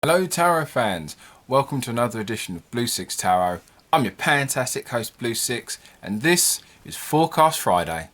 Hello Tarot fans, welcome to another edition of Blue Six Tarot. I'm your fantastic host Blue Six, and this is Forecast Friday.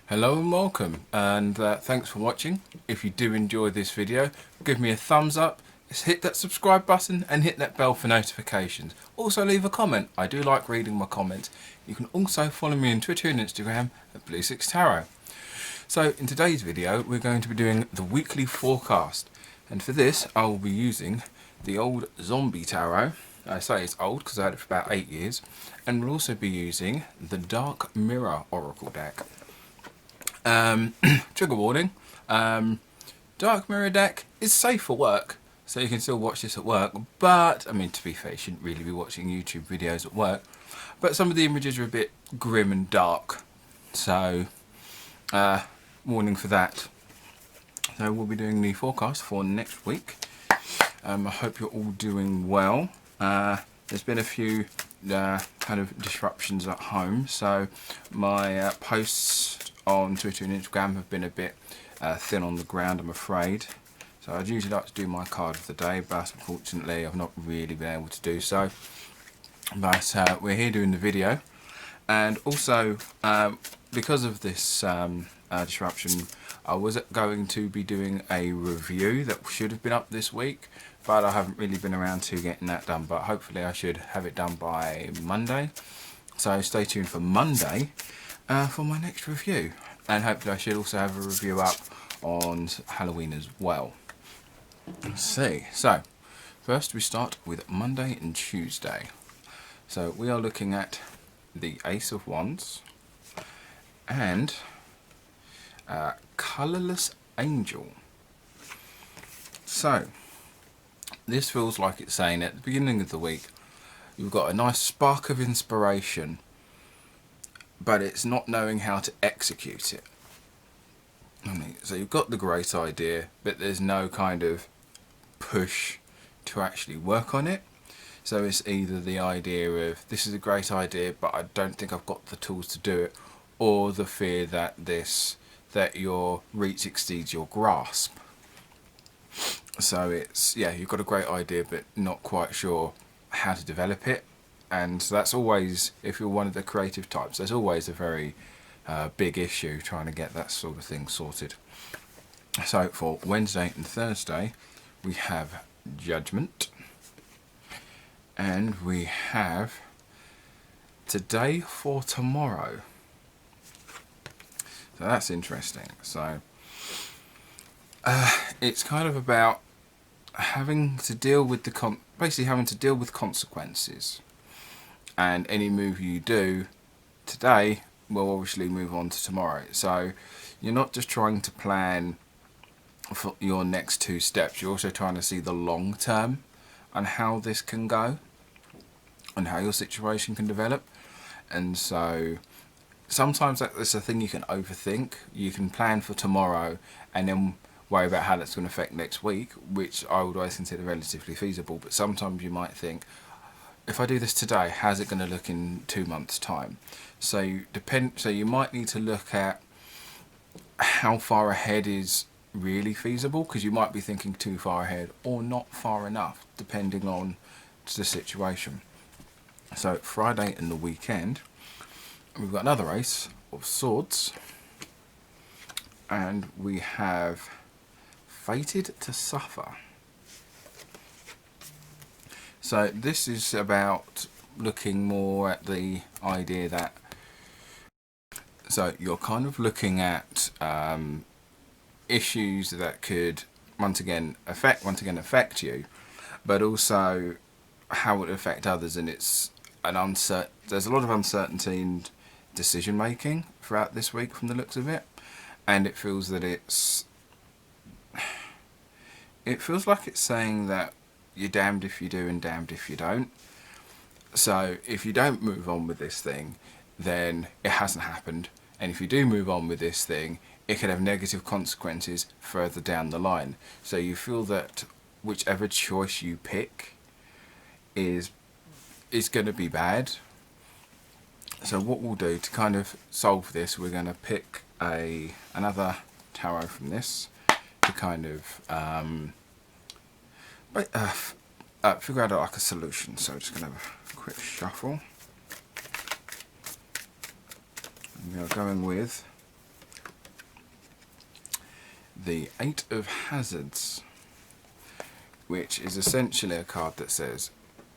Hello and welcome, and thanks for watching. If you do enjoy this video, give me a thumbs up, hit that subscribe button and hit that bell for notifications. Also leave a comment, I do like reading my comments. You can also follow me on Twitter and Instagram at Blue Six Tarot. So in today's video we're going to be doing the weekly forecast, and for this I will be using the old Zombie Tarot. I say it's old because I had it for about 8 years, and we'll also be using the Dark Mirror Oracle deck. Trigger warning, Dark Mirror deck is safe for work, so you can still watch this at work, but I mean, to be fair, you shouldn't really be watching YouTube videos at work, but some of the images are a bit grim and dark, so warning for that. So we'll be doing the forecast for next week. I hope you're all doing well. There's been a few kind of disruptions at home, so my posts on Twitter and Instagram have been a bit thin on the ground, I'm afraid. So I'd usually like to do my card of the day, but unfortunately I've not really been able to do so. But we're here doing the video, and also because of this disruption, I was going to be doing a review that should have been up this week, but I haven't really been around to getting that done, but hopefully I should have it done by Monday. So stay tuned for Monday for my next review, and hopefully I should also have a review up on Halloween as well. Let's see. So first we start with Monday and Tuesday. So we are looking at the Ace of Wands and Colourless Angel. So this feels like it's saying at the beginning of the week you've got a nice spark of inspiration, but it's not knowing how to execute it. So you've got the great idea, but there's no kind of push to actually work on it. So it's either the idea of, this is a great idea, but I don't think I've got the tools to do it, or the fear that your reach exceeds your grasp. So it's, yeah, you've got a great idea, but not quite sure how to develop it. And that's always, if you're one of the creative types, there's always a very big issue trying to get that sort of thing sorted. So for Wednesday and Thursday we have Judgment, and we have Today for Tomorrow. So that's interesting. So it's kind of about having to deal with basically having to deal with consequences. And any move you do today will obviously move on to tomorrow. So you're not just trying to plan for your next 2 steps, you're also trying to see the long term and how this can go and how your situation can develop. And so sometimes that's a thing you can overthink. You can plan for tomorrow and then worry about how that's going to affect next week, which I would always consider relatively feasible. But sometimes you might think, if I do this today, how's it going to look in 2 months' time? So you might need to look at how far ahead is really feasible, because you might be thinking too far ahead or not far enough, depending on the situation. So Friday and the weekend, we've got another Ace of Swords, and we have Fated to Suffer. So this is about looking more at the idea that, so you're kind of looking at issues that could once again affect you, but also how it would affect others, and it's there's a lot of uncertainty in decision making throughout this week from the looks of it, and it feels that it feels like it's saying that you're damned if you do and damned if you don't. So if you don't move on with this thing, then it hasn't happened. and if you do move on with this thing, it could have negative consequences further down the line. So you feel that whichever choice you pick is going to be bad. So what we'll do to kind of solve this, we're going to pick another tarot from this to kind of figure out like a solution. So I'm just going to have a quick shuffle. And we are going with the Eight of Hazards, which is essentially a card that says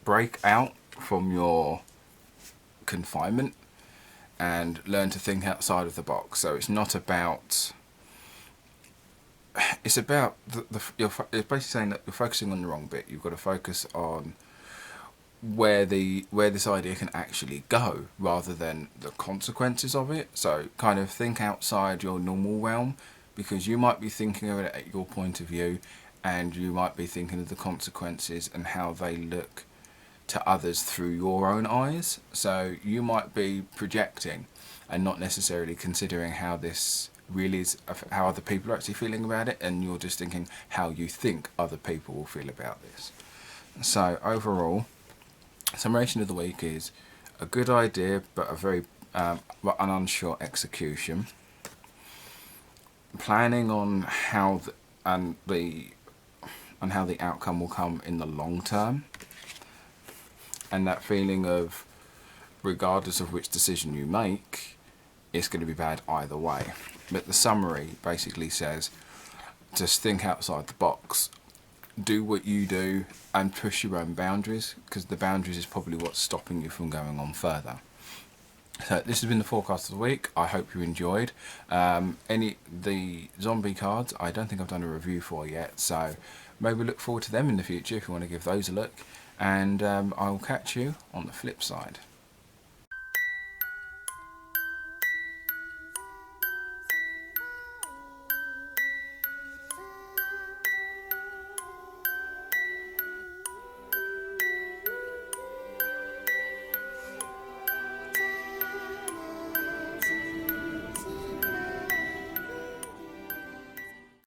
break out from your confinement and learn to think outside of the box. So it's not about, it's about it's basically saying that you're focusing on the wrong bit. You've got to focus on where this idea can actually go rather than the consequences of it. So kind of think outside your normal realm, because you might be thinking of it at your point of view, and you might be thinking of the consequences and how they look to others through your own eyes. So you might be projecting and not necessarily considering how this really is, how other people are actually feeling about it, and you're just thinking how you think other people will feel about this. So overall, summation of the week is a good idea but a very an unsure execution. Planning on how the outcome will come in the long term, and that feeling of regardless of which decision you make, it's going to be bad either way. But the summary basically says just think outside the box, do what you do and push your own boundaries, because the boundaries is probably what's stopping you from going on further. So this has been the forecast of the week. I hope you enjoyed. The zombie cards, I don't think I've done a review for yet, so maybe look forward to them in the future if you want to give those a look. And I'll catch you on the flip side.